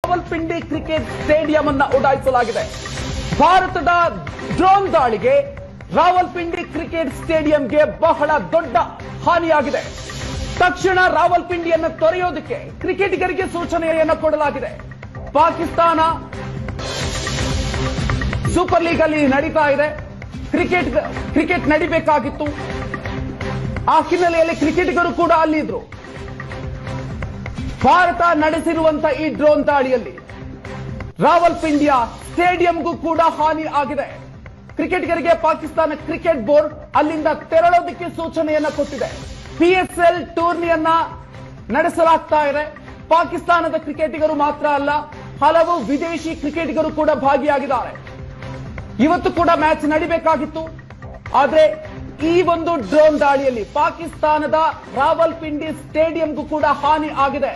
Rawalpindi cricket stadium ಅನ್ನು ಉಡಾಯಿಸಲಾಗಿದೆ. ಭಾರತದ drone ದಾಳಿಗೆ ರಾವಲ್ಪಿಂಡಿ ಕ್ರಿಕೆಟ್ ಸ್ಟೇಡಿಯಂಗೆ ಬಹಳ ದೊಡ್ಡ ಹಾನಿಯಾಗಿದೆ. ತಕ್ಷಣ ರಾವಲ್ಪಿಂಡಿಯನ್ನು ತೊರೆಯೋದಕ್ಕೆ ಕ್ರಿಕೆಟಿಗರಿಗೆ ಸೂಚನೆಯನ್ನು ಕೊಡಲಾಗಿದೆ. ಪಾಕಿಸ್ತಾನ ಸೂಪರ್ ಲೀಗ್ ಅಲ್ಲಿ ನಡೀತಾ ಇದೆ. ಕ್ರಿಕೆಟ್ ನಡಿಬೇಕಾಗಿತ್ತು. ಆ ಹಿನ್ನೆಲೆಯಲ್ಲಿ ಕ್ರಿಕೆಟಿಗರು ಕೂಡ ಅಲ್ಲಿದ್ರು. ಭಾರತ ನಡೆಸಿರುವಂತಹ ಈ ಡ್ರೋನ್ ದಾಳಿಯಲ್ಲಿ ರಾವಲ್ಪಿಂಡಿಯ ಸ್ಟೇಡಿಯಂಗೂ ಕೂಡ ಹಾನಿ ಆಗಿದೆ. ಕ್ರಿಕೆಟಿಗರಿಗೆ ಪಾಕಿಸ್ತಾನ ಕ್ರಿಕೆಟ್ ಬೋರ್ಡ್ ಅಲ್ಲಿಂದ ತೆರಳೋದಕ್ಕೆ ಸೂಚನೆಯನ್ನ ಕೊಟ್ಟಿದೆ. ಪಿಎಸ್ಎಲ್ ಟೂರ್ನಿಯನ್ನ ನಡೆಸಲಾಗ್ತಾ ಇದೆ. ಪಾಕಿಸ್ತಾನದ ಕ್ರಿಕೆಟಿಗರು ಮಾತ್ರ ಅಲ್ಲ, ಹಲವು ವಿದೇಶಿ ಕ್ರಿಕೆಟಿಗರು ಕೂಡ ಭಾಗಿಯಾಗಿದ್ದಾರೆ. ಇವತ್ತು ಕೂಡ ಮ್ಯಾಚ್ ನಡಿಬೇಕಾಗಿತ್ತು. ಆದ್ರೆ ಈ ಒಂದು ಡ್ರೋನ್ ದಾಳಿಯಲ್ಲಿ ಪಾಕಿಸ್ತಾನದ ರಾವಲ್ಪಿಂಡಿ ಸ್ಟೇಡಿಯಂಗೂ ಕೂಡ ಹಾನಿ ಆಗಿದೆ.